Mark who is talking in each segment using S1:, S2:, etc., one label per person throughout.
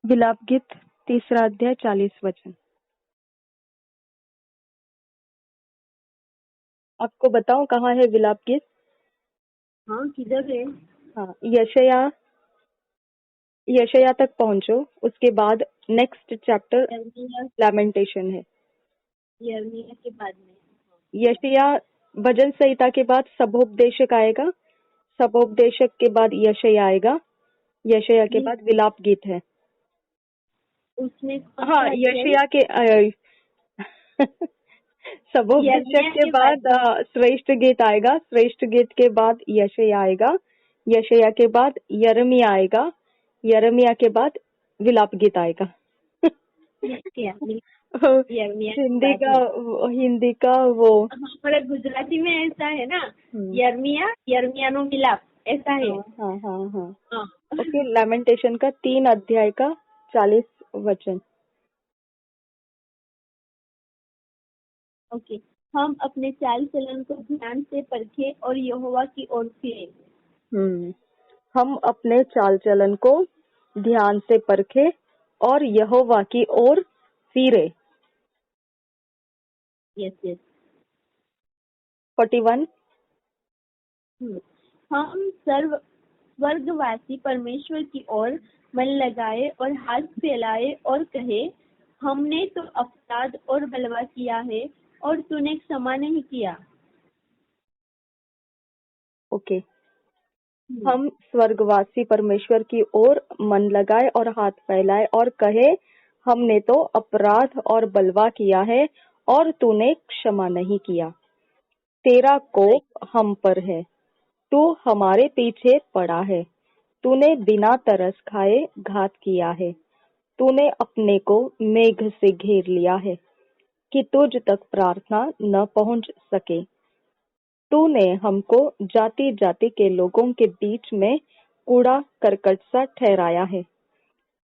S1: विलाप गीत 3 अध्याय 40 वचन। आपको बताऊं कहाँ है विलाप गीत?
S2: हाँ, किधर है?
S1: हाँ, यशया तक पहुंचो, उसके बाद नेक्स्ट चैप्टर लैमेंटेशन है।
S2: यर्मिया के बाद में
S1: यशया भजन संहिता के बाद सबोपदेशक आएगा, सबोपदेशक के बाद यशया आएगा, यशया के बाद विलाप गीत है।
S2: उसमें
S1: हाँ, यशया के सबोपदेशक के बाद श्रेष्ठ गीत आएगा, श्रेष्ठ गीत के बाद यशया आएगा, यशया के बाद यिर्मयाह आएगा, यिर्मयाह के बाद विलाप गीत आएगा। हिंदी का वो
S2: हमारे गुजराती में ऐसा है ना, यिर्मयाह नो विलाप ऐसा है।
S1: हाँ। ओके, लैमेंटेशन का 3 अध्याय का 40 वचन।
S2: ओके, हम अपने चाल चलन को ध्यान से परखे और यहोवा की ओर फिरे।
S1: हम अपने चाल चलन को ध्यान से परखे और यहोवा की ओर फिरे।
S2: यस
S1: 41।
S2: हम स्वर्गवासी परमेश्वर की ओर मन लगाए और हाथ फैलाए और कहे, हमने तो अपराध और बलवा किया है और तूने क्षमा नहीं किया।
S1: ओके, हम स्वर्गवासी परमेश्वर की ओर मन लगाए और हाथ फैलाए और कहे, हमने तो अपराध और बलवा किया है और तूने क्षमा नहीं किया। तेरा कोप हम पर है, तू हमारे पीछे पड़ा है, तूने बिना तरस खाए घात किया है, तूने अपने को मेघ से घेर लिया है कि तुझ तक प्रार्थना न पहुंच सके। तूने हमको जाति जाति के लोगों के बीच में कूड़ा करकट सा ठहराया है।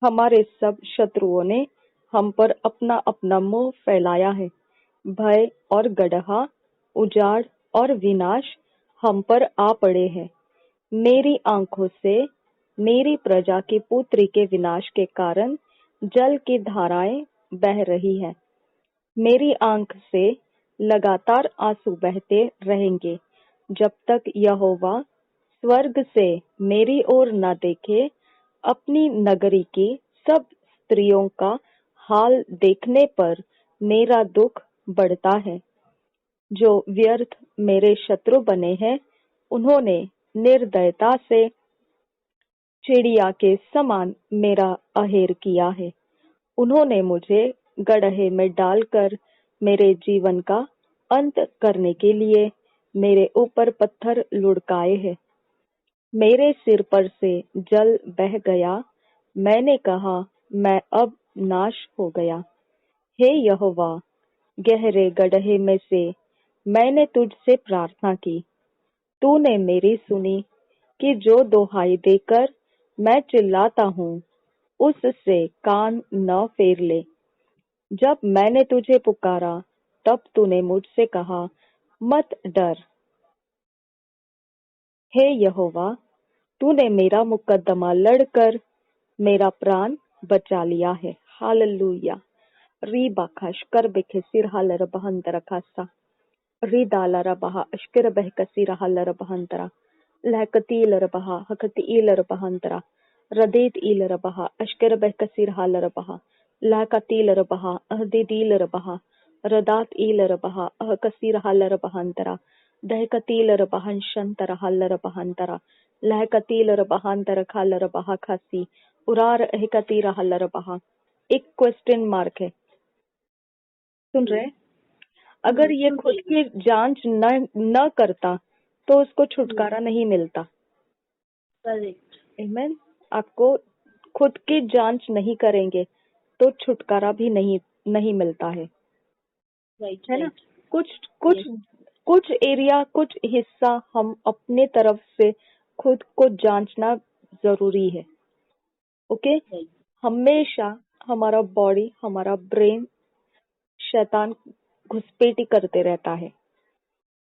S1: हमारे सब शत्रुओं ने हम पर अपना अपना मुंह फैलाया है। भय और गड़हा, उजाड़ और विनाश हम पर आ पड़े हैं। मेरी आंखों से मेरी प्रजा की पुत्री के विनाश के कारण जल की धाराएं बह रही है। मेरी आंख से लगातार आंसू बहते रहेंगे जब तक यहोवा स्वर्ग से मेरी ओर न देखे। अपनी नगरी की सब स्त्रियों का हाल देखने पर मेरा दुख बढ़ता है। जो व्यर्थ मेरे शत्रु बने हैं, उन्होंने निर्दयता से चिड़िया के समान मेरा अहेर किया है। उन्होंने मुझे गड्ढे में डालकर मेरे जीवन का अंत करने के लिए मेरे ऊपर पत्थर लुढ़काए हैं। मेरे सिर पर से जल बह गया। मैंने कहा, मैं अब नाश हो गया। हे यहोवा, गहरे गड्ढे में से मैंने तुझसे प्रार्थना की। तूने मेरी सुनी कि जो दुहाई देकर मैं चिल्लाता हूँ, उससे कान न फेर ले। जब मैंने तुझे पुकारा, तब तूने मुझसे कहा, मत डर। हे यहोवा, तूने मेरा मुकद्दमा लड़कर मेरा प्राण बचा लिया है। हालेलुया। री बाखाश कर बेखे सिर हालर बहंतर खासा री दालर बहा अश्कर बहकसी हालर बहंतरा लहकती लर बहा हकती इलर बहंतरा रदेत इलर बहा अश्कर बहकसी हालर बहा लहकती लर बहा अहदी दीलर बहा रदात इलर बहा अहकसी हालर बहंतरा दहकतीलर बहन शंतर हालर बहंतरा लहकतीलर बहंतर खालर बहा खासी उरार अहकती हालर बहा। एक क्वेश्चन मार्क है, सुन रहे? अगर ये खुद की जांच न करता तो उसको छुटकारा नहीं मिलता। आमीन। आपको खुद की जांच नहीं करेंगे तो छुटकारा भी नहीं मिलता है, है ना? कुछ एरिया, कुछ हिस्सा हम अपने तरफ से खुद को जांचना जरूरी है। ओके, हमेशा हमारा बॉडी, हमारा ब्रेन शैतान घुसपैठी करते रहता है।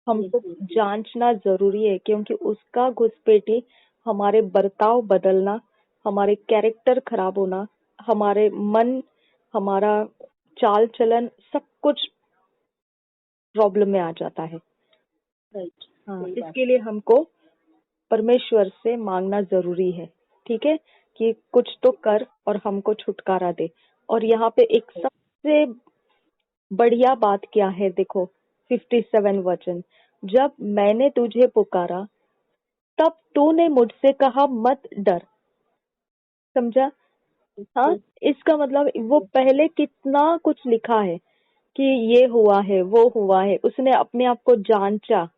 S1: हमको जांचना जरूरी है, क्योंकि उसका घुसपैठी हमारे बर्ताव बदलना, हमारे कैरेक्टर खराब होना, हमारे मन, हमारा चाल चलन सब कुछ प्रॉब्लम में आ जाता है।
S2: राइट।
S1: हाँ,
S2: सही बात।
S1: इसके लिए हमको परमेश्वर से मांगना जरूरी है, ठीक है, कि कुछ तो कर और हमको छुटकारा दे। और यहाँ पे एक सबसे बढ़िया बात क्या है, देखो 57 वचन, जब मैंने तुझे पुकारा तब तूने मुझसे कहा मत डर। समझा? हाँ, इसका मतलब वो पहले कितना कुछ लिखा है कि ये हुआ है, वो हुआ है, उसने अपने आप को जांचा।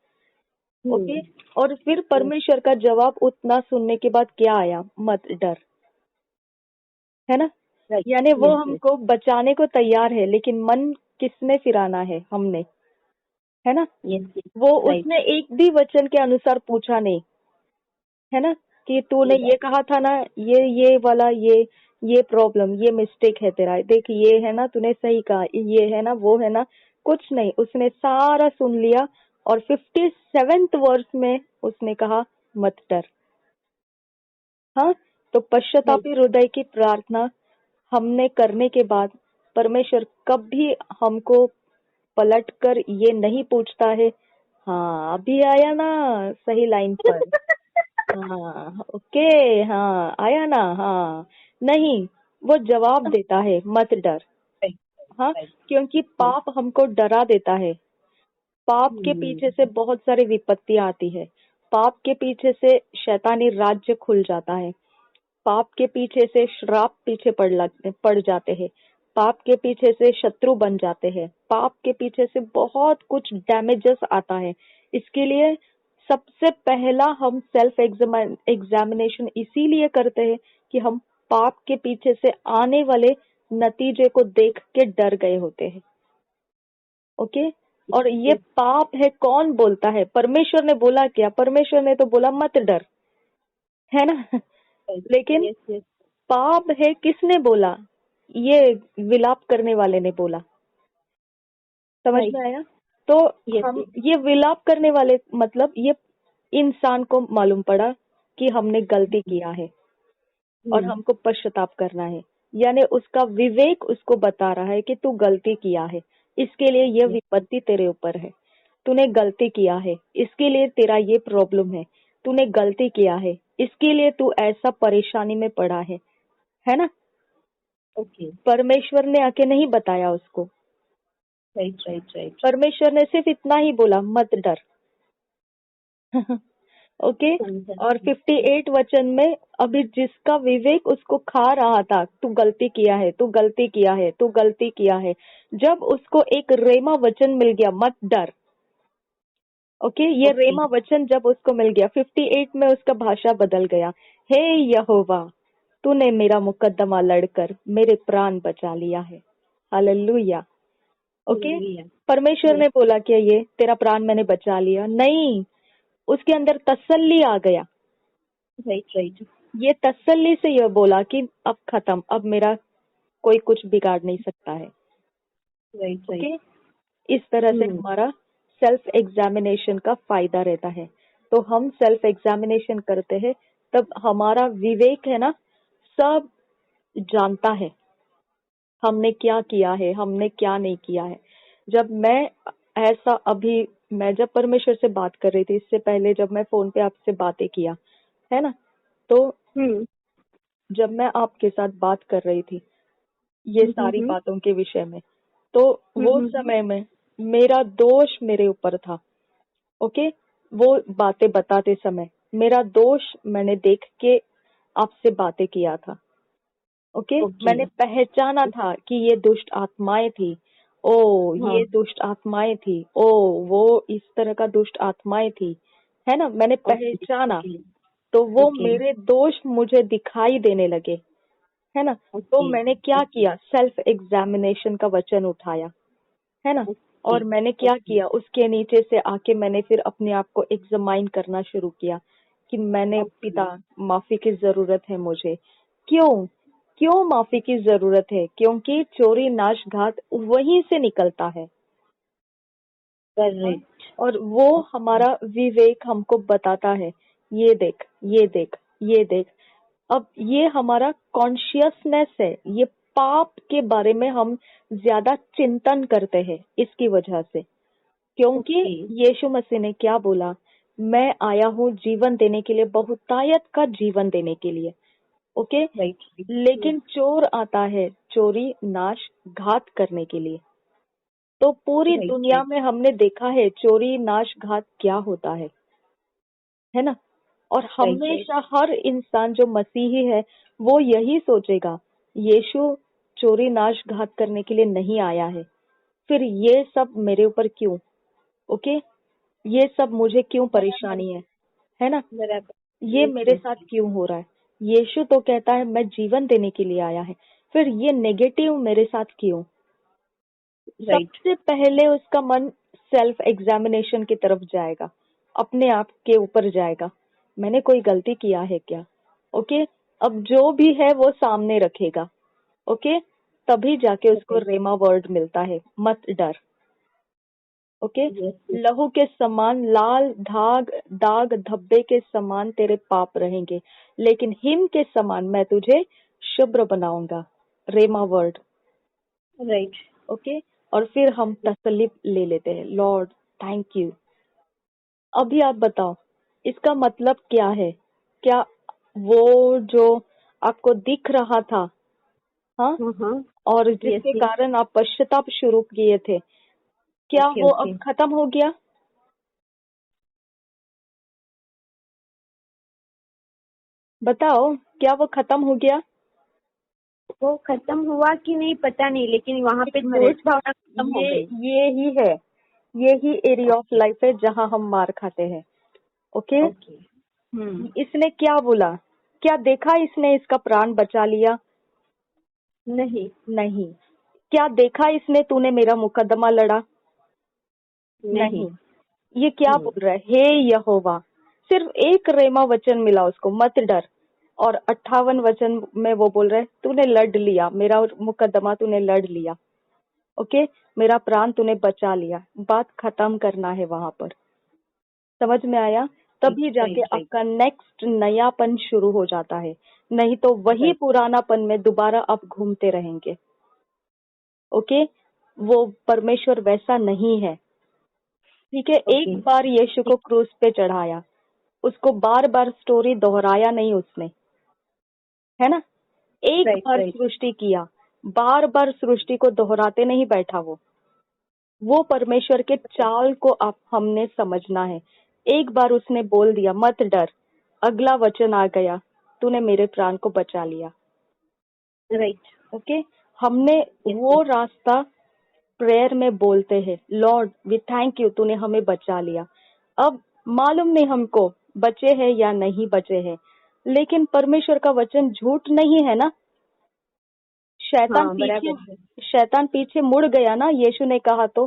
S1: ओके, और फिर परमेश्वर का जवाब उतना सुनने के बाद क्या आया? मत डर, है ना?
S2: राइट।
S1: यानी वो हमको बचाने को तैयार है, लेकिन मन किसने फिराना है? हमने, है ना? वो उसने एक भी वचन के अनुसार पूछा नहीं, है ना, कि तूने ये कहा था ना, ये वाला, ये प्रॉब्लम, ये मिस्टेक है तेरा, देख ये है ना, तूने सही कहा, ये है ना, वो है ना, कुछ नहीं, उसने सारा सुन लिया और 57th वर्ष में उसने कहा मत डर। हाँ, तो पश्चातापी हृदय की प्रार्थना हमने करने के बाद परमेश्वर कभी हमको पलटकर ये नहीं पूछता है, हाँ अभी आया ना सही लाइन पर, हाँ ओके, हाँ आया ना, हाँ नहीं, वो जवाब देता है मत डर। हाँ, क्योंकि पाप हमको डरा देता है। पाप के पीछे से बहुत सारी विपत्ति आती है। पाप के पीछे से शैतानी राज्य खुल जाता है। पाप के पीछे से श्राप पीछे पड़ जाते हैं। पाप के पीछे से शत्रु बन जाते हैं। पाप के पीछे से बहुत कुछ डैमेजेस आता है। इसके लिए सबसे पहला हम सेल्फ एग्जामिनेशन इसीलिए करते हैं कि हम पाप के पीछे से आने वाले नतीजे को देख के डर गए होते हैं। ओके, और ये पाप है, कौन बोलता है? परमेश्वर ने बोला क्या? परमेश्वर ने तो बोला मत डर, है ना? लेकिन पाप है किसने बोला? ये विलाप करने वाले ने बोला। समझ में आया? तो हम ये विलाप करने वाले, मतलब ये इंसान को मालूम पड़ा कि हमने गलती किया है और हमको पश्चाताप करना है। यानी उसका विवेक उसको बता रहा है कि तू गलती किया है, इसके लिए यह विपत्ति तेरे ऊपर है। तूने गलती किया है, इसके लिए तेरा ये प्रॉब्लम है। तूने गलती किया है, इसके लिए तू ऐसा परेशानी में पड़ा है ना? ओके, परमेश्वर ने आके नहीं बताया उसको। राइट। परमेश्वर ने सिर्फ इतना ही बोला, मत डर। ओके, और 58 वचन में अभी जिसका विवेक उसको खा रहा था, तू गलती किया है, तू गलती किया है, तू गलती किया है, जब उसको एक रेमा वचन मिल गया, मत डर। ओके, ये रेमा वचन जब उसको मिल गया, 58 में उसका भाषा बदल गया। हे यहोवा, तूने मेरा मुकद्दमा लड़कर मेरे प्राण बचा लिया है। हालेलुया। ओके, परमेश्वर ने बोला क्या ये तेरा प्राण मैंने बचा लिया? नहीं, उसके अंदर तसल्ली आ गया। राइट। ये तसल्ली से यह बोला कि अब खत्म, अब मेरा कोई कुछ बिगाड़ नहीं सकता है। ओके, इस तरह से हमारा सेल्फ एग्जामिनेशन का फायदा रहता है। तो हम सेल्फ एग्जामिनेशन करते हैं, तब हमारा विवेक है ना, सब जानता है हमने क्या किया है, हमने क्या नहीं किया है। जब मैं जब परमेश्वर से बात कर रही थी, इससे पहले जब मैं फोन पे आपसे बातें किया, है ना, तो जब मैं आपके साथ बात कर रही थी ये सारी बातों के विषय में, तो वो समय में मेरा दोष मेरे ऊपर था। ओके, वो बातें बताते समय मेरा दोष मैंने देख के आपसे बातें किया था। ओके, मैंने पहचाना था कि ये दुष्ट आत्माएं थी। ये दुष्ट आत्माएं थी, वो इस तरह का दुष्ट आत्माएं थी, है ना, मैंने पहचाना। तो वो मेरे दोष मुझे दिखाई देने लगे, है ना। तो मैंने क्या किया? सेल्फ एग्जामिनेशन का वचन उठाया, है ना, और मैंने क्या किया? उसके नीचे से आके मैंने फिर अपने आप को एग्जामाइन करना शुरू किया कि मैंने पिता, माफी की जरूरत है मुझे। क्यों माफी की जरूरत है? क्योंकि चोरी नाशघात वहीं से निकलता है। और वो हमारा विवेक हमको बताता है, ये देख, ये देख, ये देख। अब ये हमारा कॉन्शियसनेस है, ये पाप के बारे में हम ज्यादा चिंतन करते हैं इसकी वजह से, क्योंकि यीशु मसीह ने क्या बोला, मैं आया हूँ जीवन देने के लिए, बहुतायत का जीवन देने के लिए। ओके, लेकिन चोर आता है चोरी नाश घात करने के लिए। तो पूरी दुनिया में हमने देखा है चोरी नाश घात क्या होता है ना। और हमेशा हर इंसान जो मसीही है वो यही सोचेगा, यीशु चोरी नाश घात करने के लिए नहीं आया है, फिर ये सब मेरे ऊपर क्यों? ओके, ये सब मुझे क्यों परेशानी है ना, ये मेरे साथ क्यों हो रहा है? यीशु तो कहता है मैं जीवन देने के लिए आया है, फिर ये नेगेटिव मेरे साथ क्यों? सबसे पहले उसका मन सेल्फ एग्जामिनेशन की तरफ जाएगा, अपने आप के ऊपर जाएगा, मैंने कोई गलती किया है क्या? ओके, अब जो भी है वो सामने रखेगा। ओके, तभी जाके उसको रेमा वर्ड मिलता है, मत डर। ओके, लहू के समान लाल दाग दाग धब्बे के समान तेरे पाप रहेंगे, लेकिन हिम के समान मैं तुझे शुभ्र बनाऊंगा। रेमा वर्ड,
S2: राइट।
S1: ओके, और फिर हम तसल्ली ले लेते हैं, लॉर्ड थैंक यू। अभी आप बताओ इसका मतलब क्या है? क्या वो जो आपको दिख रहा था, हाँ, और जिसके कारण आप पश्चाताप शुरू किए थे, क्या वो अब खत्म हो गया? बताओ, क्या वो खत्म हो गया?
S2: वो खत्म हुआ कि नहीं पता नहीं, लेकिन वहाँ पे द्वेष भावना खत्म हो गई।
S1: ये ही है, ये ही एरिया ऑफ लाइफ है जहाँ हम मार खाते हैं। ओके, इसने क्या बोला? क्या देखा इसने इसका प्राण बचा लिया? नहीं। क्या देखा इसने तूने मेरा मुकदमा लड़ा? नहीं। ये क्या बोल रहा है? हे यहोवा, सिर्फ एक रेमा वचन मिला उसको, मत डर, और 58 वचन में वो बोल रहे तूने लड़ लिया, मेरा मुकदमा तूने लड़ लिया। ओके, मेरा प्राण तूने बचा लिया। बात खत्म करना है वहां पर, समझ में आया? तभी जाके आपका नेक्स्ट नयापन शुरू हो जाता है, नहीं तो वही पुरानापन में दोबारा आप घूमते रहेंगे। ओके, वो परमेश्वर वैसा नहीं है। ठीक है, एक बार यीशु को क्रूस पे चढ़ाया, उसको बार बार स्टोरी दोहराया नहीं उसने, है ना। एक बार सृष्टि किया, बार बार सृष्टि को दोहराते नहीं बैठा वो परमेश्वर के चाल को आप हमने समझना है। एक बार उसने बोल दिया मत डर, अगला वचन आ गया, तूने मेरे प्राण को बचा लिया। ओके, हमने वो रास्ता प्रेयर में बोलते हैं, लॉर्ड वी थैंक यू, तूने हमें बचा लिया। अब मालूम नहीं हमको बचे हैं या नहीं बचे हैं, लेकिन परमेश्वर का वचन झूठ नहीं है ना। शैतान पीछे मुड़ गया ना, यीशु ने कहा तो,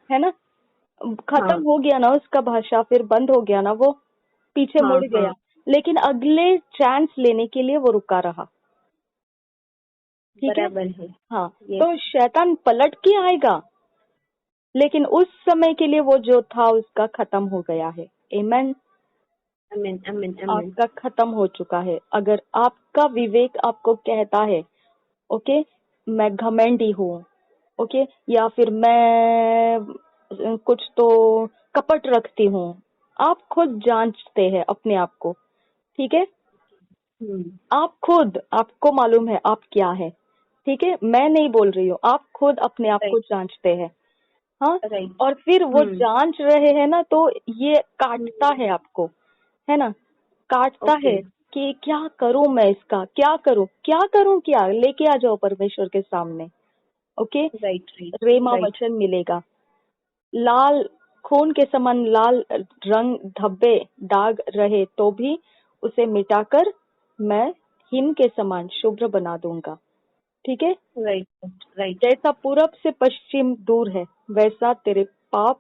S1: है ना, खत्म हो गया ना उसका भाषा, फिर बंद हो गया ना, वो पीछे मुड़ गया, लेकिन अगले चांस लेने के लिए वो रुका रहा। ठीक है, हाँ, तो शैतान पलट के आएगा, लेकिन उस समय के लिए वो जो था उसका खत्म हो गया है। आमीन, आपका खत्म हो चुका है। अगर आपका विवेक आपको कहता है ओके मैं घमंडी हूँ, ओके, या फिर मैं कुछ तो कपट रखती हूँ, आप खुद जांचते हैं अपने आप को, ठीक है, आप खुद, आपको मालूम है आप क्या है, ठीक है, मैं नहीं बोल रही हूँ, आप खुद अपने आप को जांचते हैं, हाँ, और फिर वो जांच रहे हैं ना, तो ये काटता है आपको, है ना, काटता है कि क्या करूं मैं इसका, क्या करूं, क्या लेके आ जाओ परमेश्वर के सामने। ओके, रेमा वचन मिलेगा, लाल खून के समान लाल रंग धब्बे दाग रहे तो भी उसे मिटाकर मैं हिम के समान शुभ्र बना दूंगा। ठीक है, जैसा पूरब से पश्चिम दूर है वैसा तेरे पाप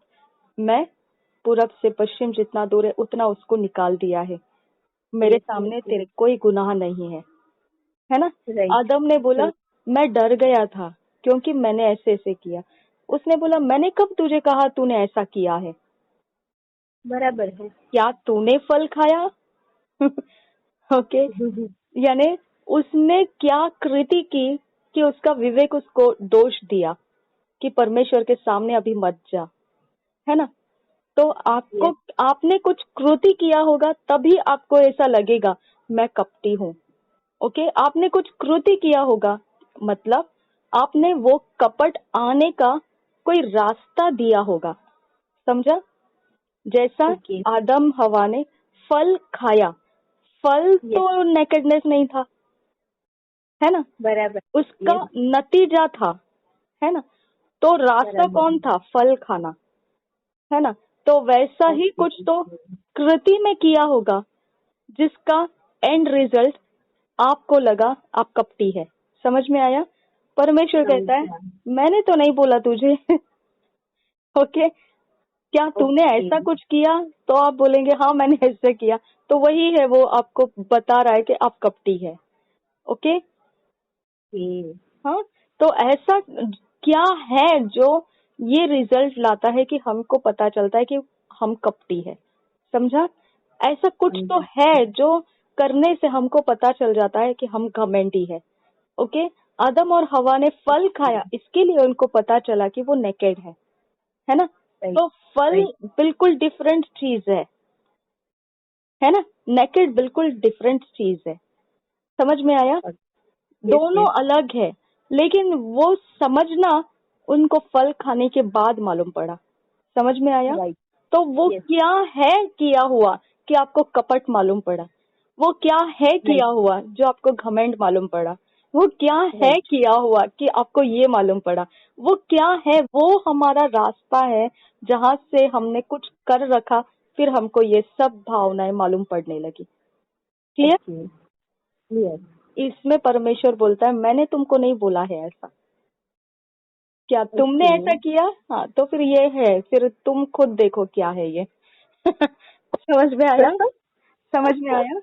S1: मैं पूरब से पश्चिम जितना दूर है उतना उसको निकाल दिया है, मेरे सामने तेरे कोई गुनाह नहीं है ना। आदम ने बोला मैं डर गया था क्योंकि मैंने ऐसे ऐसे किया, उसने बोला मैंने कब तुझे कहा तूने ऐसा किया है,
S2: बराबर है,
S1: क्या तूने फल खाया ओके, यानी उसने क्या कृति की कि उसका विवेक उसको दोष दिया कि परमेश्वर के सामने अभी मत जा, है ना। तो आपको आपने कुछ कृति किया होगा तभी आपको ऐसा लगेगा मैं कपटी हूँ। ओके, आपने कुछ कृति किया होगा, मतलब आपने वो कपट आने का कोई रास्ता दिया होगा, समझा। जैसा
S2: ओके,
S1: आदम हवा ने फल खाया, फल तो नेकेडनेस नहीं था, है ना,
S2: बराबर,
S1: उसका नतीजा था, है ना। तो रास्ता
S2: बराबर,
S1: कौन था, फल खाना, है ना। तो वैसा ही कुछ तो कृति में किया होगा जिसका एंड रिजल्ट आपको लगा आप कपटी है। समझ में आया। परमेश्वर कहता है मैंने तो नहीं बोला तुझे। ओके, क्या तूने ऐसा कुछ किया, तो आप बोलेंगे हाँ मैंने ऐसा किया, तो वही है, वो आपको बता रहा है कि आप कपटी है। ओके, हाँ, तो ऐसा क्या है जो ये रिजल्ट लाता है कि हमको पता चलता है कि हम कपटी है, समझा। ऐसा कुछ तो है जो करने से हमको पता चल जाता है कि हम घमंडी है। ओके, आदम और हवा ने फल खाया, इसके लिए उनको पता चला कि वो नेकेड है ना। तो फल बिल्कुल डिफरेंट चीज है ना। नेकेड बिल्कुल डिफरेंट चीज है, समझ में आया। दोनों अलग है, लेकिन वो समझना उनको फल खाने के बाद मालूम पड़ा, समझ में आया। तो वो क्या है किया हुआ कि आपको कपट मालूम पड़ा, वो क्या है किया हुआ जो आपको घमंड मालूम पड़ा, वो क्या है किया हुआ कि आपको ये मालूम पड़ा, वो क्या है, वो हमारा रास्ता है जहाँ से हमने कुछ कर रखा, फिर हमको ये सब भावनाएं मालूम पड़ने लगी। क्लियर। इसमें परमेश्वर बोलता है मैंने तुमको नहीं बोला है ऐसा, क्या तुमने ऐसा किया, हाँ तो फिर ये है, फिर तुम खुद देखो क्या है ये। समझ में आया, समझ में आया।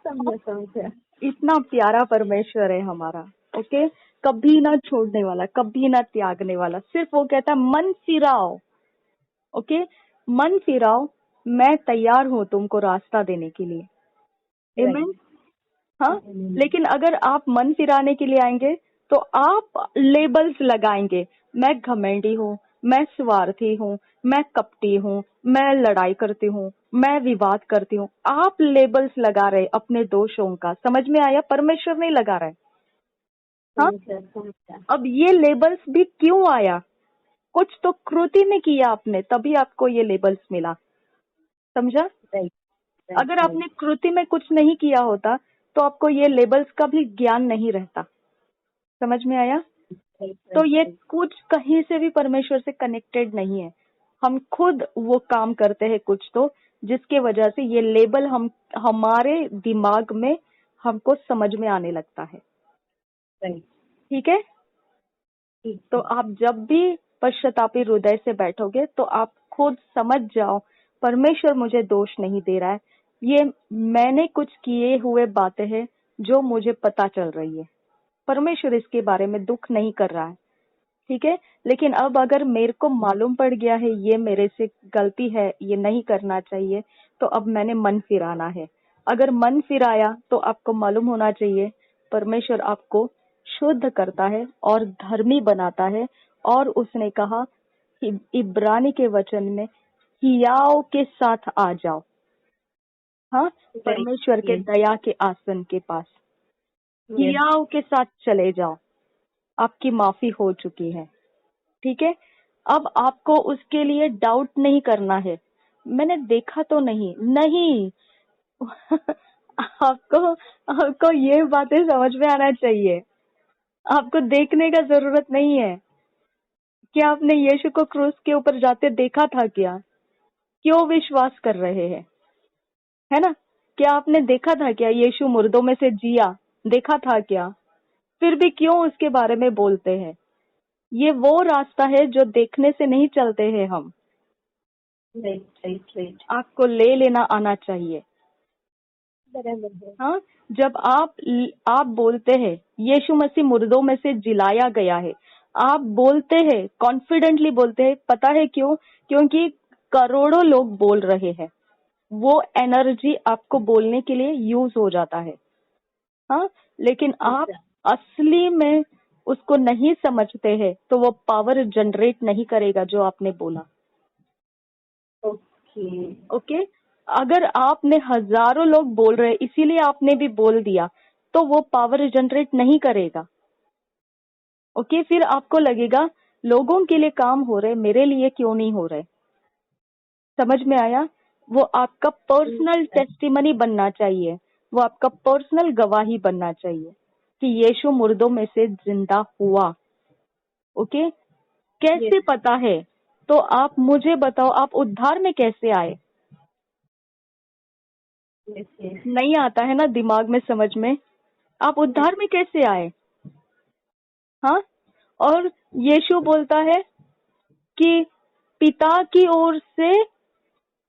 S1: समझ। इतना प्यारा परमेश्वर है हमारा। ओके, कभी ना छोड़ने वाला, कभी ना त्यागने वाला, सिर्फ वो कहता है मन फिराओ। ओके, मन फिराओ, मैं तैयार हूँ तुमको रास्ता देने के लिए। आमीन। हाँ, लेकिन अगर आप मन फिराने के लिए आएंगे तो आप लेबल्स लगाएंगे, मैं घमंडी हूँ, मैं स्वार्थी हूँ, मैं कपटी हूँ, मैं लड़ाई करती हूँ, मैं विवाद करती हूँ। आप लेबल्स लगा रहे अपने दोषों का, समझ में आया। परमेश्वर नहीं लगा रहा है। हाँ, अब ये लेबल्स भी क्यों आया, कुछ तो कृति में किया आपने, तभी आपको ये लेबल्स मिला, समझा। अगर आपने कृति में कुछ नहीं किया होता तो आपको ये लेबल्स का भी ज्ञान नहीं रहता, समझ में आया। तो ये कुछ कहीं से भी परमेश्वर से कनेक्टेड नहीं है, हम खुद वो काम करते हैं कुछ तो, जिसके वजह से ये लेबल हम हमारे दिमाग में हमको समझ में आने लगता है। ठीक है, तो आप जब भी पश्चातापी हृदय से बैठोगे तो आप खुद समझ जाओ परमेश्वर मुझे दोष नहीं दे रहा है, ये मैंने कुछ किए हुए बातें हैं जो मुझे पता चल रही है, परमेश्वर इसके बारे में दुख नहीं कर रहा है। ठीक है, लेकिन अब अगर मेरे को मालूम पड़ गया है ये मेरे से गलती है, ये नहीं करना चाहिए, तो अब मैंने मन फिराना है। अगर मन फिराया तो आपको मालूम होना चाहिए परमेश्वर आपको शुद्ध करता है और धर्मी बनाता है। और उसने कहा इब्रानी के वचन में हियाव के साथ आ जाओ, हाँ, परमेश्वर के दया के आसन के पास हियाव के साथ चले जाओ, आपकी माफी हो चुकी है। ठीक है, अब आपको उसके लिए डाउट नहीं करना है, मैंने देखा तो नहीं। आपको आपको ये बातें समझ में आना चाहिए, आपको देखने का जरूरत नहीं है। क्या आपने यीशु को क्रूस के ऊपर जाते देखा था क्या, क्यों विश्वास कर रहे हैं, है ना। क्या आपने देखा था क्या यीशु मुर्दों में से जिया, देखा था क्या, फिर भी क्यों उसके बारे में बोलते हैं। ये वो रास्ता है जो देखने से नहीं चलते हैं हम। राइट, आपको ले लेना आना चाहिए। हाँ, जब आप बोलते हैं यीशु मसीह मुर्दों में से जिलाया गया है, आप बोलते हैं, कॉन्फिडेंटली बोलते हैं, पता है क्यों, क्योंकि करोड़ों लोग बोल रहे हैं, वो एनर्जी आपको बोलने के लिए यूज हो जाता है। हाँ, लेकिन आप असली में उसको नहीं समझते हैं तो वो पावर जनरेट नहीं करेगा जो आपने बोला।
S2: ओके।
S1: ओके, अगर आपने हजारों लोग बोल रहे इसीलिए आपने भी बोल दिया तो वो पावर जनरेट नहीं करेगा। ओके, फिर आपको लगेगा लोगों के लिए काम हो रहे, मेरे लिए क्यों नहीं हो रहे। समझ में आया? वो आपका पर्सनल टेस्टिमनी बनना चाहिए, वो आपका पर्सनल गवाही बनना चाहिए कि यीशु मुर्दों में से जिंदा हुआ। ओके, कैसे पता है? तो आप मुझे बताओ, आप उद्धार में कैसे आए? नहीं आता है ना दिमाग में, समझ में? आप उद्धार में कैसे आए? हाँ, और यीशु बोलता है कि पिता की ओर से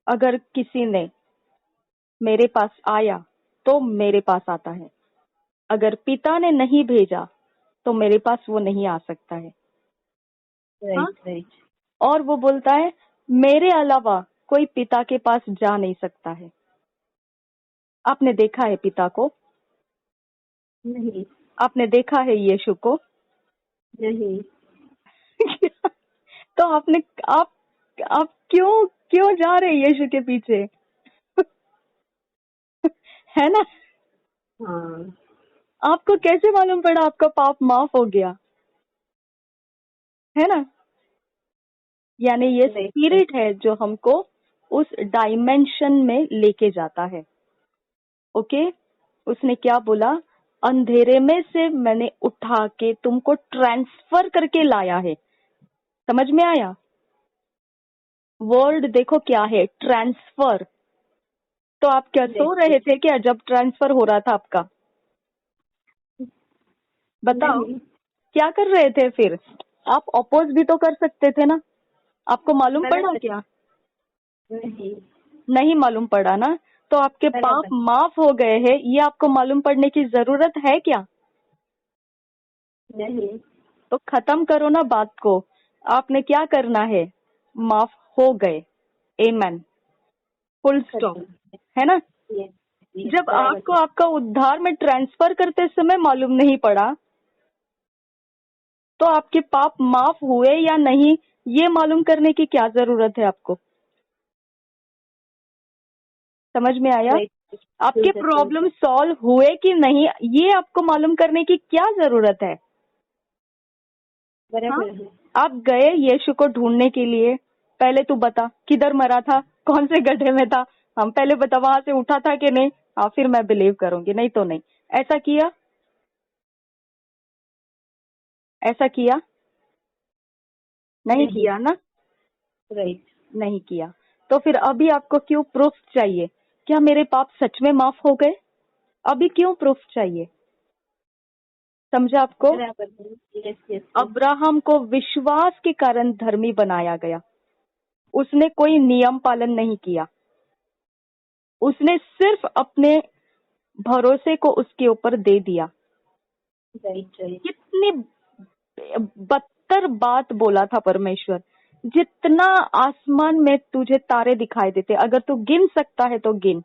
S1: अगर किसी ने मेरे पास आया तो मेरे पास आता है, अगर पिता ने नहीं भेजा तो मेरे पास वो नहीं आ सकता है। हाँ?
S2: राइट।
S1: और वो बोलता है मेरे अलावा कोई पिता के पास जा नहीं सकता है। आपने देखा है पिता को?
S2: नहीं।
S1: आपने देखा है यीशु को?
S2: नहीं।
S1: तो आपने आप क्यों क्यों जा रहे हैं यीशु के पीछे? है ना?
S2: हाँ।
S1: आपको कैसे मालूम पड़ा आपका पाप माफ हो गया? है ना? यानी ये स्पिरिट है जो हमको उस डायमेंशन में लेके जाता है। ओके, उसने क्या बोला? अंधेरे में से मैंने उठा के तुमको ट्रांसफर करके लाया है। समझ में आया? वर्ड देखो क्या है, ट्रांसफर। तो आप क्या सो रहे थे क्या जब ट्रांसफर हो रहा था आपका? बताओ, क्या कर रहे थे फिर? आप अपोज भी तो कर सकते थे ना। आपको मालूम पड़ा क्या? नहीं मालूम पड़ा ना। तो आपके पाप माफ हो गए हैं, ये आपको मालूम पड़ने की जरूरत है क्या?
S2: नहीं।
S1: तो खत्म करो ना बात को। आपने क्या करना है? माफ हो गए, आमेन, फुल स्टॉप। है ना? जब आपको आपका उद्धार में ट्रांसफर करते समय मालूम नहीं पड़ा तो आपके पाप माफ हुए या नहीं ये मालूम करने की क्या जरूरत है आपको? समझ में आया? आपके प्रॉब्लम सॉल्व हुए कि नहीं ये आपको मालूम करने की क्या जरूरत है? हाँ? आप गए यीशु को ढूंढने के लिए, पहले तू बता किधर मरा था, कौन से गड्ढे में था, हम पहले बता वहां से उठा था कि नहीं। हाँ, फिर मैं बिलीव करूंगी, नहीं तो नहीं। ऐसा किया? ऐसा किया? नहीं किया ना?
S2: राइट।
S1: नहीं किया। तो फिर अभी आपको क्यों प्रूफ चाहिए? क्या मेरे पाप सच में माफ हो गए? अभी क्यों प्रूफ चाहिए? समझा आपको? अब्राहम को विश्वास के कारण धर्मी बनाया गया। उसने कोई नियम पालन नहीं किया, उसने सिर्फ अपने भरोसे को उसके ऊपर दे दिया। कितनी बदतर बात बोला था परमेश्वर। जितना आसमान में तुझे तारे दिखाई देते, अगर तू गिन सकता है तो गिन।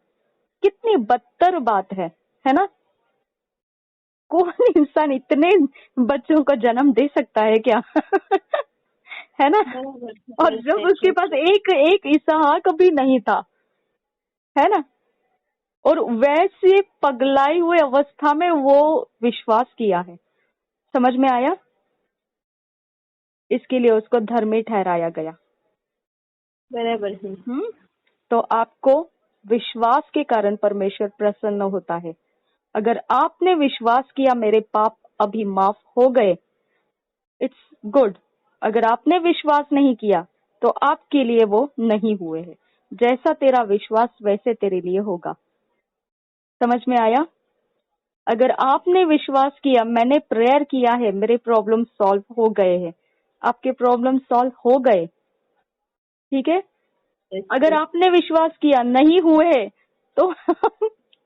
S1: कितनी बदतर बात है ना? कौन इंसान इतने बच्चों को जन्म दे सकता है क्या? है ना? और जब उसके पास एक इसहाक भी नहीं था, है ना, और वैसे पगलाई हुए अवस्था में वो विश्वास किया है। समझ में आया? इसके लिए उसको धर्मी ठहराया गया।
S2: बराबर है।
S1: तो आपको विश्वास के कारण परमेश्वर प्रसन्न होता है। अगर आपने विश्वास किया मेरे पाप अभी माफ हो गए, इट्स गुड। अगर आपने विश्वास नहीं किया तो आपके लिए वो नहीं हुए हैं। जैसा तेरा विश्वास वैसे तेरे लिए होगा। समझ में आया? अगर आपने विश्वास किया, मैंने प्रेयर किया है, मेरे प्रॉब्लम सॉल्व हो गए हैं, आपके प्रॉब्लम सॉल्व हो गए। ठीक है? अगर आपने विश्वास किया नहीं हुए तो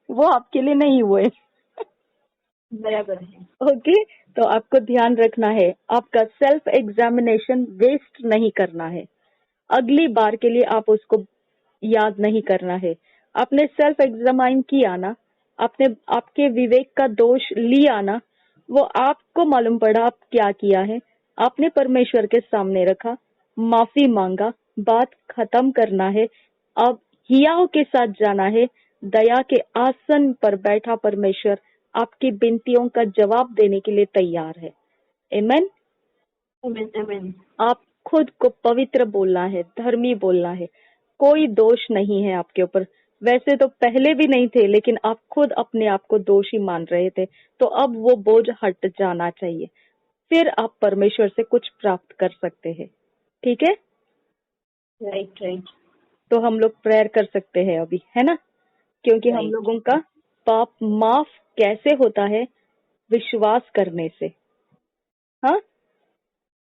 S1: वो आपके लिए नहीं हुए।
S2: बराबर है।
S1: ओके, तो आपको ध्यान रखना है, आपका सेल्फ एग्जामिनेशन वेस्ट नहीं करना है। अगली बार के लिए आप उसको याद नहीं करना है। आपने सेल्फ एग्जामाइन किया ना, आपने आपके विवेक का दोष लिया ना, वो आपको मालूम पड़ा आप क्या किया है, आपने परमेश्वर के सामने रखा, माफी मांगा, बात खत्म करना है, अब हियाव के साथ जाना है। दया के आसन पर बैठा परमेश्वर आपकी विनतियों का जवाब देने के लिए तैयार है। आमीन।
S2: आमीन आमीन।
S1: आप खुद को पवित्र बोलना है, धर्मी बोलना है, कोई दोष नहीं है आपके ऊपर। वैसे तो पहले भी नहीं थे, लेकिन आप खुद अपने आप को दोषी मान रहे थे, तो अब वो बोझ हट जाना चाहिए, फिर आप परमेश्वर से कुछ प्राप्त कर सकते हैं। ठीक है,
S2: राइट राइट।
S1: तो हम लोग प्रेयर कर सकते हैं अभी, है ना, क्योंकि हम
S2: Right.
S1: लोगों का पाप माफ कैसे होता है? विश्वास करने से। हाँ,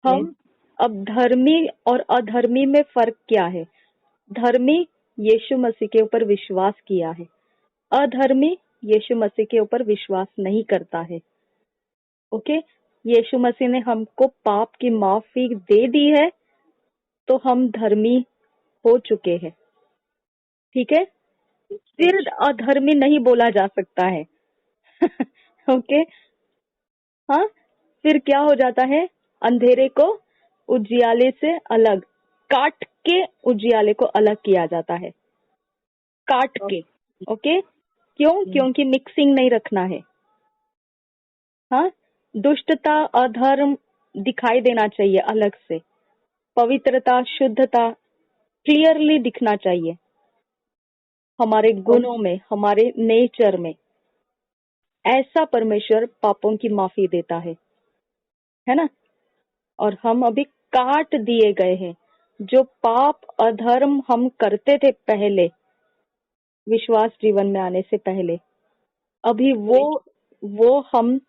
S1: हम अब धर्मी और अधर्मी में फर्क क्या है? धर्मी यीशु मसीह के ऊपर विश्वास किया है, अधर्मी यीशु मसीह के ऊपर विश्वास नहीं करता है। ओके, यीशु मसीह ने हमको पाप की माफी दे दी है, तो हम धर्मी हो चुके हैं। ठीक है, फिर अधर्मी नहीं बोला जा सकता है। ओके, हाँ, फिर क्या हो जाता है? अंधेरे को उजियाले से अलग, काट के उजियाले को अलग किया जाता है, काट के। ओके, क्यों? क्योंकि मिक्सिंग नहीं रखना है। हाँ, दुष्टता अधर्म दिखाई देना चाहिए अलग से, पवित्रता शुद्धता क्लियरली दिखना चाहिए हमारे गुणों में, हमारे नेचर में। ऐसा परमेश्वर पापों की माफी देता है ना। और हम अभी काट दिए गए हैं। जो पाप अधर्म हम करते थे पहले, विश्वास जीवन में आने से पहले, अभी वो हम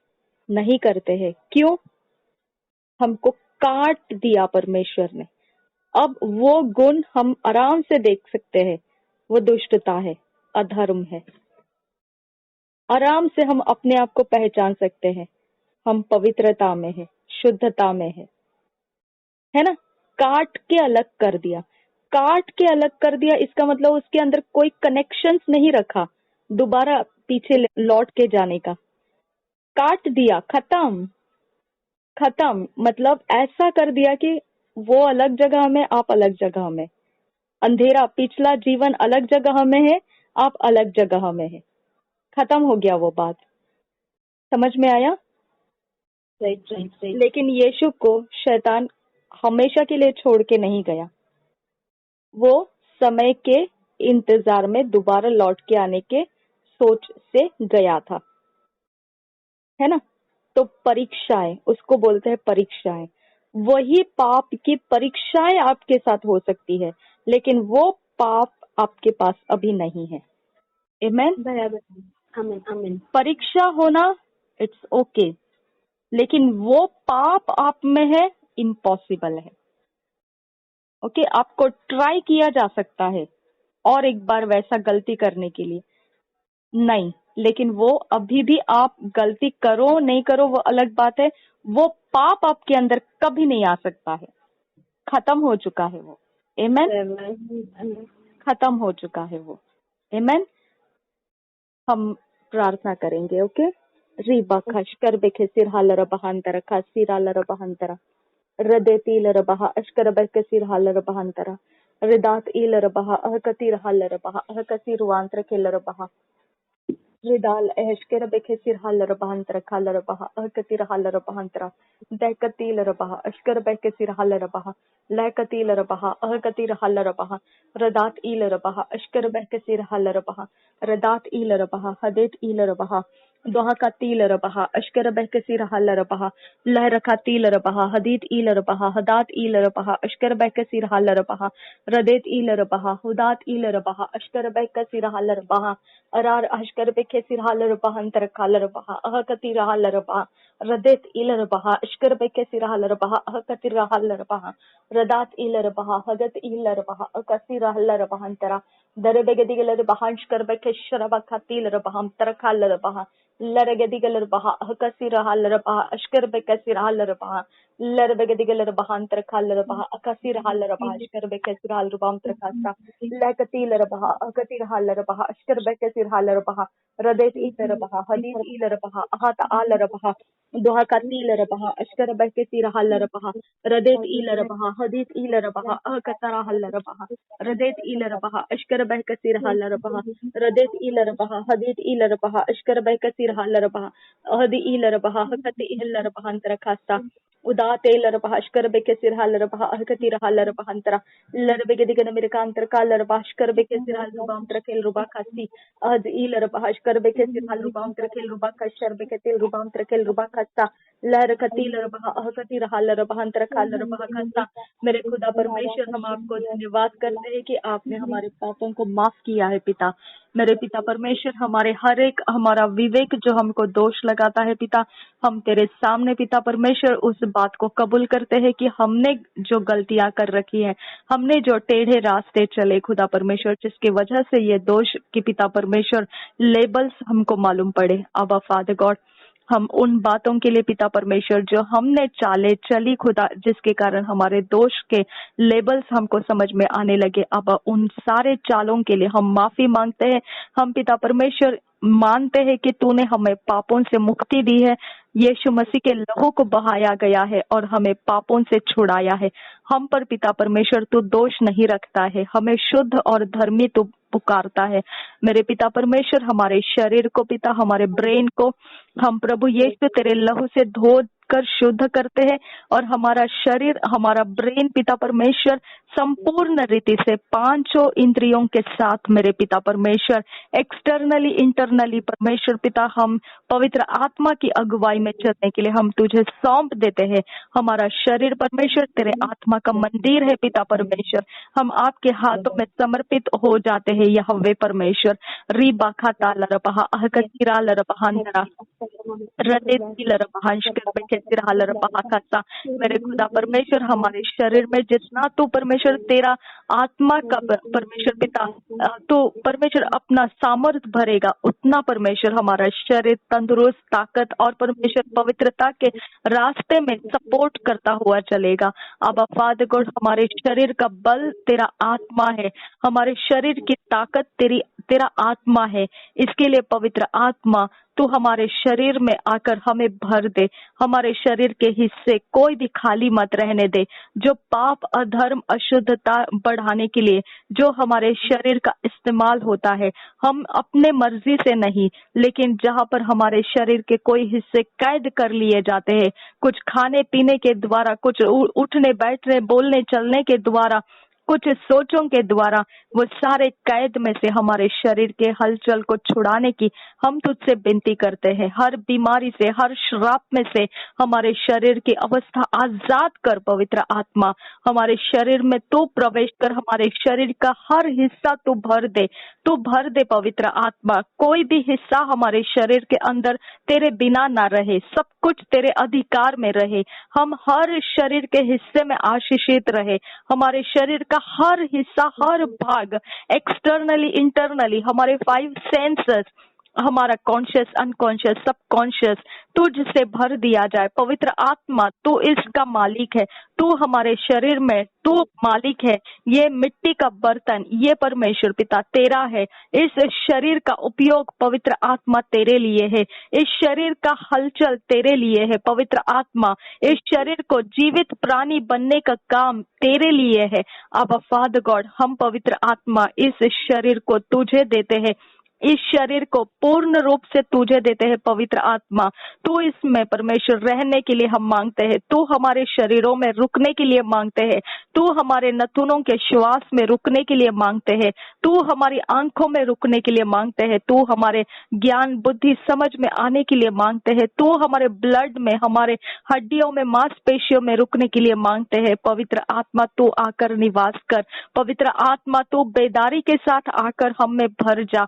S1: नहीं करते हैं। क्यों? हमको काट दिया परमेश्वर ने। अब वो गुण हम आराम से देख सकते हैं, वो दुष्टता है, अधर्म है। आराम से हम अपने आप को पहचान सकते हैं, हम पवित्रता में है, शुद्धता में है ना। काट के अलग कर दिया, काट के अलग कर दिया, इसका मतलब उसके अंदर कोई कनेक्शंस नहीं रखा दोबारा पीछे लौट के जाने का। काट दिया, खत्म खत्म, मतलब ऐसा कर दिया कि वो अलग जगह में, आप अलग जगह में। अंधेरा पिछला जीवन अलग जगह में है, आप अलग जगह में है। खत्म हो गया वो बात। समझ में आया?
S2: Right right right.
S1: लेकिन यीशु को शैतान हमेशा के लिए छोड़ के नहीं गया। वो समय के इंतजार में दोबारा लौट के आने के सोच से गया था, है ना। तो परीक्षाएं, उसको बोलते हैं परीक्षाएं। वही पाप की परीक्षाएं आपके साथ हो सकती है, लेकिन वो पाप आपके पास अभी नहीं है। आमीन।
S2: बराबर। आमीन आमीन।
S1: परीक्षा होना इट्स ओके, लेकिन वो पाप आप में है, इम्पॉसिबल है। ओके, आपको ट्राई किया जा सकता है और एक बार वैसा गलती करने के लिए, नहीं, लेकिन वो अभी भी आप गलती करो नहीं करो वो अलग बात है। वो पाप आपके अंदर कभी नहीं आ सकता है, खत्म हो चुका है वो। आमीन, खत्म हो चुका है वो। आमीन। हम प्रार्थना करेंगे। ओके, रीबा खशकर बेखे सिर हालर बहांतर खासिर हालर बहांतरा रदेती लरबहा अश्कर बेके सिर हालर बहांतरा रिदात ई लरबहा अहकती हालर बहा अहकती रुआंतर के लरबहा रिदाल एहश्केर बेखे सिर हालर बहांतर खालर बहा अहकती हालर बहांतरा दहकती लरबहा अश्कर बेके सिर हालर बहा लहकती लरबहा अहकती हालर बहा रदात ई लरबहा अश्कर बेके सिर हालर बहा रदात ई लरबहा हदेत ई लरबहा दोहा तील रबहा अश्कर बहके सिर हालर बहा लहरखा तील रबहा हदीत ई लरबहा हदात ई लरबहा अश्कर बहके सिर हालर बहा रदेत ई लरबहा हुदात ई लरबहा अश्कर बहके सिर हालर बहा अरार अश्कर बेके सिर हालर बहा अंतर खालर बहा अहकती हालर बहा रदेत ई लरबहा अश्कर बेके सिर हालर बहा अहकती हालर बहा रदात ई लरबहा हदत ई लरबहा अकसी हालर बहा अंतरा दरे बेगे दिगलर बहा अश्कर बेके शरबा खातील रबहा अंतर खालर बहा लरगदिगलर बहा हकसी रहा लर बहा अश्कर बेकसी रहा लर बहा लरबगदिगलर बहांतर खालर बहा अकसी रहा लर बहा अश्कर बेकसी रहा रुबांतर खासा लकती लर बहा अकती रहा लर बहा अश्कर बेकसी रहा लर बहा रदेत इलर बहा हदीत इलर बहा अहात आलर बहा दोहा कती लर बहा अश्कर बेकसी रहा लर बहा रदेत इलर बहा हदीत इलर बहा अकतरा हलर बहा रदेत इलर बहा अश्कर बेकसी रहा लर बहा रदेत इलर बहा हदीत इलर बहा अश्कर बेकसी रहा लर बहा अहदी इलर बहा हकती इलर बहा अंतर खासा उदाते लर बहा अश्कर बेकसी रहा लर बहा अहकती रहा लर बहा अंतरा लर बेगदिगन मिरकांतर का लर बहा अश्कर बेकसी रहा रुबांतर खेल रुबा खासी अहद इलर बहा अश्कर बेकसी रहा रुबांतर खेल रुबा कशर बेकती रुबांतर खेल रुबा खासा लहर कती लर बहा अहकती रहा लर बहा अंतर का लर बहा खासा। मेरे खुदा परमेश्वर, हम आपको धन्यवाद करते हैं कि आपने हमारे पापों को माफ किया है पिता। मेरे पिता परमेश्वर, हमारे हर एक हमारा विवेक जो हमको दोष लगाता है पिता, हम तेरे सामने पिता परमेश्वर उस बात को कबूल करते हैं कि हमने जो गलतियां कर रखी है, हमने जो टेढ़े रास्ते चले खुदा परमेश्वर, जिसकी वजह से ये दोष की पिता परमेश्वर लेबल्स हमको मालूम पड़े। अब फादर गॉड, हम उन बातों के लिए पिता परमेश्वर जो हमने चाले चली खुदा, जिसके कारण हमारे दोष के लेबल्स हमको समझ में आने लगे, अब उन सारे चालों के लिए हम माफी मांगते हैं। हम पिता परमेश्वर मानते हैं कि तूने हमें पापों से मुक्ति दी है, यीशु मसीह के लहू को बहाया गया है और हमें पापों से छुड़ाया है। हम पर पिता परमेश्वर तू दोष नहीं रखता है, हमें शुद्ध और धर्मी तू पुकारता है। मेरे पिता परमेश्वर, हमारे शरीर को पिता, हमारे ब्रेन को हम प्रभु यीशु तेरे लहू से धो कर शुद्ध करते हैं और हमारा शरीर, हमारा ब्रेन पिता परमेश्वर संपूर्ण रीति से पांचों इंद्रियों के साथ मेरे पिता परमेश्वर एक्सटर्नली इंटरनली परमेश्वर पिता, हम पवित्र आत्मा की अगुवाई में चलने के लिए हम तुझे सौंप देते हैं। हमारा शरीर परमेश्वर तेरे आत्मा का मंदिर है पिता परमेश्वर, हम आपके हाथों में समर्पित हो जाते हैं यहोवे परमेश्वर। री बाखा ताला रबहा अहकतीरा लरबहांतरा रदेत की लरबहांश कर मेरे खुदा परमेश्वर, हमारे शरीर में जितना तू परमेश्वर तेरा आत्मा का परमेश्वर पिता तो परमेश्वर अपना सामर्थ भरेगा, उतना परमेश्वर हमारा शरीर तंदुरुस्त, ताकत और परमेश्वर पवित्रता के रास्ते में सपोर्ट करता हुआ चलेगा। अब फादर गॉड, हमारे शरीर का बल तेरा आत्मा है, हमारे शरीर की ताकत तेरा आत्मा है। इसके लिए पवित्र आत्मा तू हमारे शरीर में आकर हमें भर दे, हमारे शरीर के हिस्से कोई भी खाली मत रहने दे, जो पाप, अधर्म, अशुद्धता बढ़ाने के लिए जो हमारे शरीर का इस्तेमाल होता है, हम अपने मर्जी से नहीं, लेकिन जहाँ पर हमारे शरीर के कोई हिस्से कैद कर लिए जाते हैं, कुछ खाने पीने के द्वारा, कुछ उठने बैठने बोलने चलने के द्वारा, कुछ सोचों के द्वारा, वो सारे कैद में से हमारे शरीर के हलचल को छुड़ाने की हम तुझसे विनती करते हैं। हर बीमारी से, हर श्राप में से हमारे शरीर की अवस्था आजाद कर पवित्र आत्मा, हमारे शरीर में तू प्रवेश कर, हमारे शरीर का हर हिस्सा तू भर दे पवित्र आत्मा। कोई भी हिस्सा हमारे शरीर के अंदर तेरे बिना ना रहे, सब कुछ तेरे अधिकार में रहे, हम हर शरीर के हिस्से में आशीषित रहे, हमारे शरीर का हर हिस्सा, हर भाग, एक्सटर्नली इंटरनली, हमारे 5 सेंसेस, हमारा कॉन्शियस, अनकॉन्शियस, सबकॉन्शियस तुझसे भर दिया जाए। पवित्र आत्मा तू इसका मालिक है, तू हमारे शरीर में तू मालिक है। ये मिट्टी का बर्तन, ये परमेश्वर पिता तेरा है, इस शरीर का उपयोग पवित्र आत्मा तेरे लिए है, इस शरीर का हलचल तेरे लिए है पवित्र आत्मा, इस शरीर को जीवित प्राणी बनने का काम तेरे लिए है। अब फादर गॉड, हम पवित्र आत्मा इस शरीर को तुझे देते हैं, इस शरीर को पूर्ण रूप से तुझे देते हैं पवित्र आत्मा। तू इसमें परमेश्वर रहने के लिए हम मांगते हैं, तू हमारे शरीरों में रुकने के लिए मांगते हैं, तू हमारे नथुनों के श्वास में रुकने के लिए मांगते हैं, तू हमारी आंखों में रुकने के लिए मांगते हैं, तू हमारे ज्ञान बुद्धि समझ में आने के लिए मांगते हैं, तू हमारे ब्लड में, हमारे हड्डियों में, मांसपेशियों में रुकने के लिए मांगते हैं। पवित्र आत्मा तू आकर निवास कर, पवित्र आत्मा तू बेदारी के साथ आकर हम में भर जा,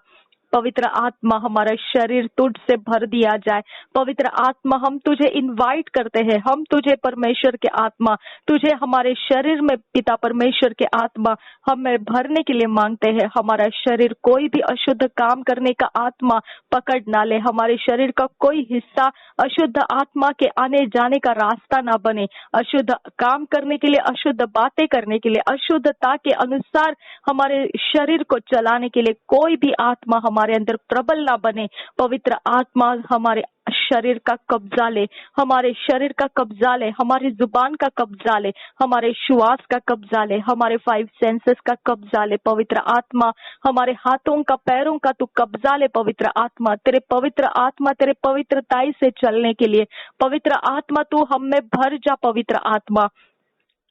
S1: पवित्र आत्मा हमारा शरीर तुझ से भर दिया जाए। पवित्र आत्मा हम तुझे इनवाइट करते हैं, हम तुझे परमेश्वर के आत्मा, तुझे हमारे शरीर में पिता परमेश्वर के आत्मा हमें भरने के लिए मांगते हैं। हमारा शरीर कोई भी अशुद्ध काम करने का आत्मा पकड़ ना ले, हमारे शरीर का कोई हिस्सा अशुद्ध आत्मा के आने जाने का रास्ता ना बने। अशुद्ध काम करने के लिए, अशुद्ध बातें करने के लिए, अशुद्धता के अनुसार हमारे शरीर को चलाने के लिए कोई भी आत्मा हमारे अंदर प्रबल ना बने। पवित्र आत्मा हमारे शरीर का कब्जा ले, हमारे शरीर का कब्जा ले, हमारी जुबान का कब्जा ले, हमारे श्वास का कब्जा ले, हमारे 5 सेंसेस का कब्जा ले। पवित्र आत्मा हमारे हाथों का, पैरों का तू कब्जा ले। पवित्र आत्मा, तेरे पवित्रताई से चलने के लिए पवित्र आत्मा तू हम में भर जा। पवित्र आत्मा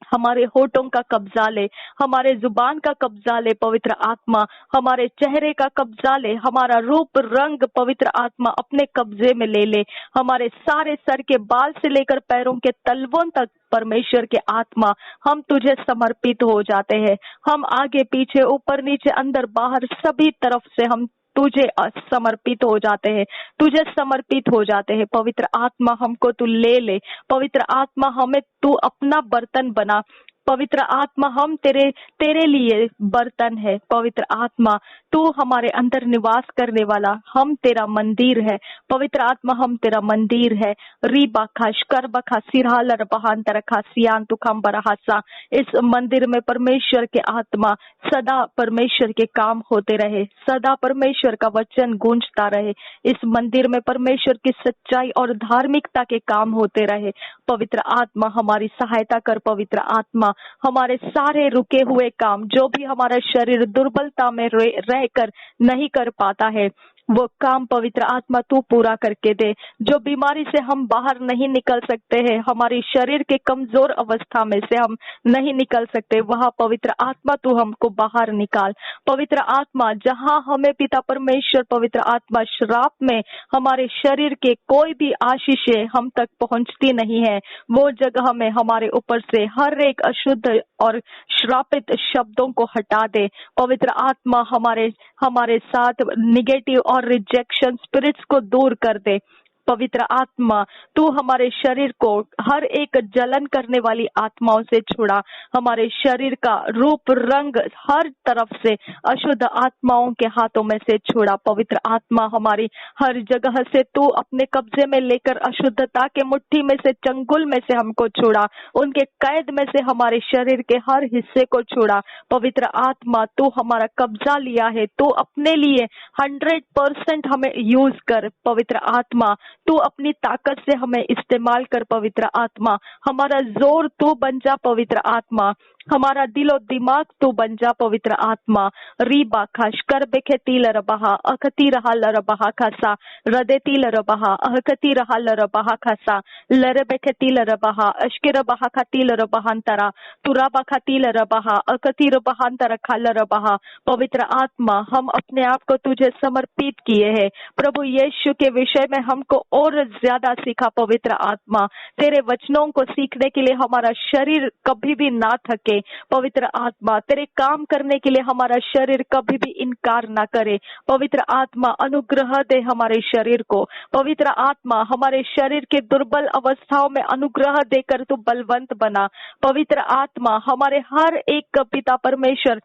S1: हमारे होठों का कब्जा ले, हमारे जुबान का कब्जा ले। पवित्र आत्मा हमारे चेहरे का कब्जा ले, हमारा रूप रंग पवित्र आत्मा अपने कब्जे में ले ले। हमारे सारे सर के बाल से लेकर पैरों के तलवों तक परमेश्वर के आत्मा हम तुझे समर्पित हो जाते हैं। हम आगे पीछे, ऊपर नीचे, अंदर बाहर सभी तरफ से हम तुझे समर्पित हो जाते हैं, तुझे समर्पित हो जाते हैं। पवित्र आत्मा हमको तू ले ले। पवित्र आत्मा हमें तू अपना बर्तन बना। पवित्र आत्मा हम तेरे लिए बर्तन है। पवित्र आत्मा तू हमारे अंदर निवास करने वाला, हम तेरा मंदिर है। पवित्र आत्मा हम तेरा मंदिर है। रीबा खाश कर बखा सिरहालर बहांतर खासियान तू खम बरहासा। इस मंदिर में परमेश्वर के आत्मा सदा परमेश्वर के काम होते रहे, सदा परमेश्वर का वचन गूंजता रहे। इस मंदिर में परमेश्वर की सच्चाई और धार्मिकता के काम होते रहे। पवित्र आत्मा हमारी सहायता कर। पवित्र आत्मा हमारे सारे रुके हुए काम, जो भी हमारा शरीर दुर्बलता में रहकर नहीं कर पाता है, वो काम पवित्र आत्मा तू पूरा करके दे। जो बीमारी से हम बाहर नहीं निकल सकते हैं, हमारी शरीर के कमजोर अवस्था में से हम नहीं निकल सकते, वहां पवित्र आत्मा तू हमको बाहर निकाल। पवित्र आत्मा जहां हमें पिता परमेश्वर पवित्र आत्मा श्राप में हमारे शरीर के कोई भी आशीषें हम तक पहुंचती नहीं है, वो जगह में हमारे ऊपर से हर एक अशुद्ध और श्रापित शब्दों को हटा दे। पवित्र आत्मा हमारे साथ निगेटिव और रिजेक्शन स्पिरिट्स को दूर कर दे। पवित्र आत्मा तू हमारे शरीर को हर एक जलन करने वाली आत्माओं से छुड़ा। हमारे शरीर का रूप रंग हर तरफ से अशुद्ध आत्माओं के हाथों में से छुड़ा। पवित्र आत्मा हमारी हर जगह से तू अपने कब्जे में लेकर अशुद्धता के मुट्ठी में से, चंगुल में से हमको छुड़ा, उनके कैद में से हमारे शरीर के हर हिस्से को छुड़ा। पवित्र आत्मा तू हमारा कब्जा लिया है, तू अपने लिए 100% हमें यूज कर। पवित्र आत्मा तू अपनी ताकत से हमें इस्तेमाल कर। पवित्र आत्मा हमारा जोर तू बन जा। पवित्र आत्मा हमारा दिलो दिमाग तू बन जा। पवित्र आत्मा रीबा खाश कर बेखे तील रबहा अखती रहा लरबहा खासा रदे तील रबहा अहकती रहा लरबहा खासा लर बेखे तील रबहा अश्किर बहा खा तील रबहांतरा तुरा बखा तील रबहा अकती रबहांतरा खाल रबहा। पवित्र आत्मा हम अपने आप को तुझे समर्पित किए हैं। प्रभु यीशु के विषय में हमको और ज्यादा सीखा। पवित्र आत्मा तेरे वचनों को सीखने के लिए हमारा शरीर कभी भी ना थके। पवित्र आत्मा तेरे काम करने के लिए हमारा शरीर कभी भी इनकार ना करे। पवित्र आत्मा अनुग्रह दे हमारे शरीर को। पवित्र आत्मा हमारे शरीर के दुर्बल अवस्थाओं में अनुग्रह देकर तू बलवंत बना। पवित्र आत्मा हमारे हर एक पिता परमेश्वर,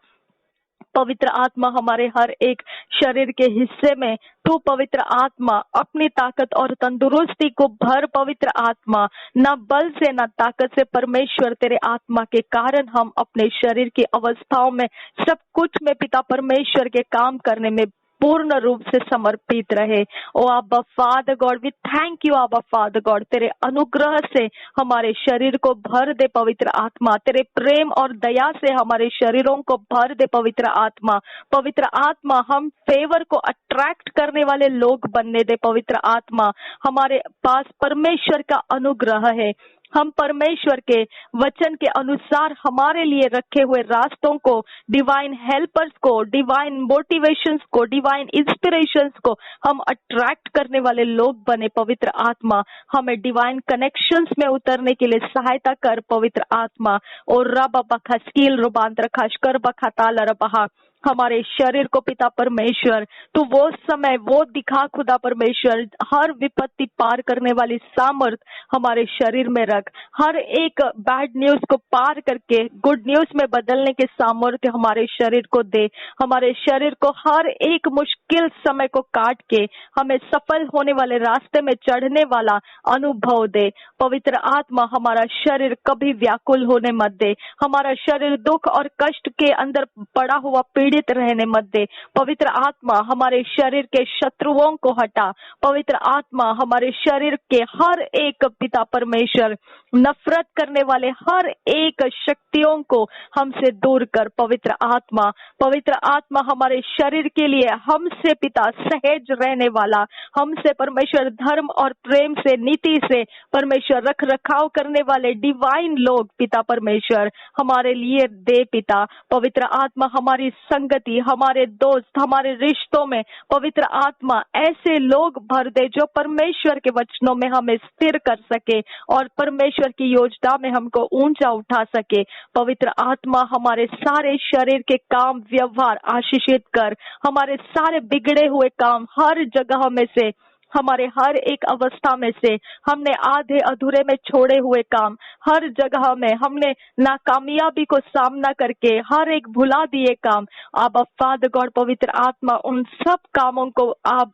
S1: पवित्र आत्मा हमारे हर एक शरीर के हिस्से में तू पवित्र आत्मा अपनी ताकत और तंदुरुस्ती को भर। पवित्र आत्मा ना बल से ना ताकत से, परमेश्वर तेरे आत्मा के कारण हम अपने शरीर की अवस्थाओं में सब कुछ में पिता परमेश्वर के काम करने में पूर्ण रूप से समर्पित रहे। ओ आबा father God, we thank you आबा फादर गॉड, तेरे अनुग्रह से हमारे शरीर को भर दे। पवित्र आत्मा तेरे प्रेम और दया से हमारे शरीरों को भर दे। पवित्र आत्मा, पवित्र आत्मा हम फेवर को अट्रैक्ट करने वाले लोग बनने दे। पवित्र आत्मा हमारे पास परमेश्वर का अनुग्रह है, हम परमेश्वर के वचन के अनुसार हमारे लिए रखे हुए रास्तों को, डिवाइन हेल्पर्स को, डिवाइन मोटिवेशंस को, डिवाइन इंस्पिरेशंस को हम अट्रैक्ट करने वाले लोग बने। पवित्र आत्मा हमें डिवाइन कनेक्शंस में उतरने के लिए सहायता कर। पवित्र आत्मा और रबा बखा स्कील रुबांतर खाशकर बखा ताला रबहा हमारे शरीर को पिता परमेश्वर तू वो समय वो दिखा खुदा परमेश्वर, हर विपत्ति पार करने वाली सामर्थ हमारे शरीर में रख। हर एक बैड न्यूज को पार करके गुड न्यूज में बदलने के सामर्थ्य हमारे शरीर को दे। हमारे शरीर को हर एक मुश्किल समय को काट के हमें सफल होने वाले रास्ते में चढ़ने वाला अनुभव दे। पवित्र आत्मा हमारा शरीर कभी व्याकुल होने मत दे, हमारा शरीर दुख और कष्ट के अंदर पड़ा हुआ पीड़ित रहने मत दे। पवित्र आत्मा हमारे शरीर के शत्रुओं को हटा। पवित्र आत्मा हमारे शरीर के हर एक पिता परमेश्वर नफरत करने वाले हर एक शक्तियों को हमसे दूर कर। पवित्र आत्मा हमारे शरीर के लिए हमसे पिता सहज रहने वाला, हमसे परमेश्वर धर्म और प्रेम से नीति से परमेश्वर रख रखाव करने वाले डिवाइन लोग पिता परमेश्वर हमारे लिए दे पिता। पवित्र आत्मा हमारी संगति, हमारे दोस्त, हमारे रिश्तों में पवित्र आत्मा ऐसे लोग भर दे जो परमेश्वर के वचनों में हमें स्थिर कर सके और परमेश्वर की योजना में हमको ऊंचा उठा सके। पवित्र आत्मा हमारे सारे शरीर के काम व्यवहार आशीषित कर। हमारे सारे बिगड़े हुए काम हर जगह में से, हमारे हर एक अवस्था में से हमने आधे अधूरे में छोड़े हुए काम, हर जगह में हमने नाकामयाबी को सामना करके हर एक भुला दिए काम, आप फादर गॉड पवित्र आत्मा उन सब कामों को आप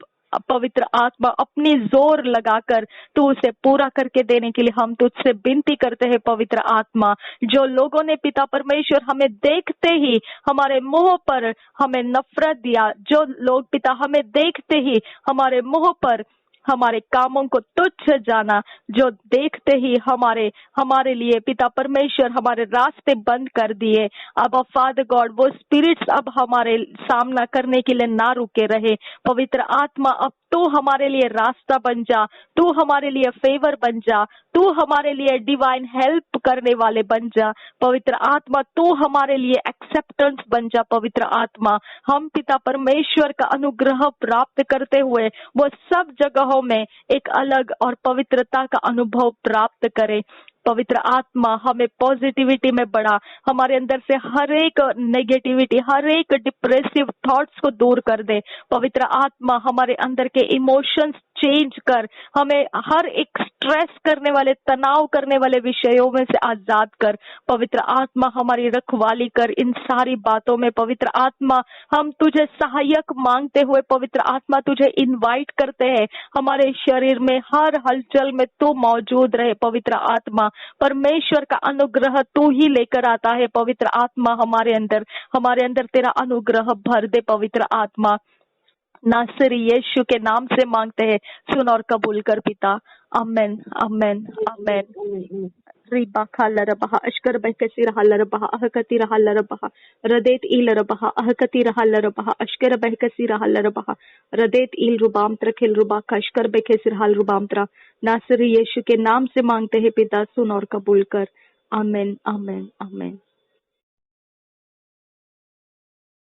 S1: पवित्र आत्मा अपनी जोर लगाकर तू उसे पूरा करके देने के लिए हम तुझसे विनती करते हैं। पवित्र आत्मा जो लोगों ने पिता परमेश्वर हमें देखते ही हमारे मुंह पर हमें नफरत दिया, जो लोग पिता हमें देखते ही हमारे मुंह पर हमारे कामों को तुच्छ जाना, जो देखते ही हमारे लिए पिता परमेश्वर हमारे रास्ते बंद कर दिए, अब फादर गॉड वो स्पिरिट्स अब हमारे सामना करने के लिए ना रुके रहे। पवित्र आत्मा अब तू हमारे लिए रास्ता बन जा, तू हमारे लिए फेवर बन जा, तू हमारे लिए डिवाइन हेल्प करने वाले बन जा। पवित्र आत्मा तू हमारे लिए एक्सेप्टेंस बन जा। पवित्र आत्मा हम पिता परमेश्वर का अनुग्रह प्राप्त करते हुए वो सब जगहों में एक अलग और पवित्रता का अनुभव प्राप्त करें। पवित्र आत्मा हमें पॉजिटिविटी में बढ़ा, हमारे अंदर से हर एक नेगेटिविटी, हर एक डिप्रेसिव थॉट्स को दूर कर दे। पवित्र आत्मा हमारे अंदर के इमोशंस चेंज कर, हमें हर एक स्ट्रेस करने वाले, तनाव करने वाले विषयों में से आजाद कर। पवित्र आत्मा हमारी रखवाली कर इन सारी बातों में। पवित्र आत्मा हम तुझे सहायक मांगते हुए पवित्र आत्मा तुझे इनवाइट करते हैं, हमारे शरीर में हर हलचल में तू मौजूद रहे। पवित्र आत्मा परमेश्वर का अनुग्रह तू ही लेकर आता है। पवित्र आत्मा हमारे अंदर तेरा अनुग्रह भर दे। पवित्र आत्मा नासरी यीशु के नाम से मांगते हैं, सुन और कबूल कर पिता। आमेन आमेन आमेन। रिबा खालरबहा अशकर बहकसी रहलरबहा अहकती रहलरबहा रदेत ईल रबहा अहकती रहलरबहा अशकर बहकसी रहलरबहा रदेत ईल रुबाम त्रखिल रुबा अशकर बहकसी रहल रुबाम त्रा। नासरी यीशु के नाम से मांगते हैं पिता, सुन और कबूल कर। आमेन आमेन आमेन।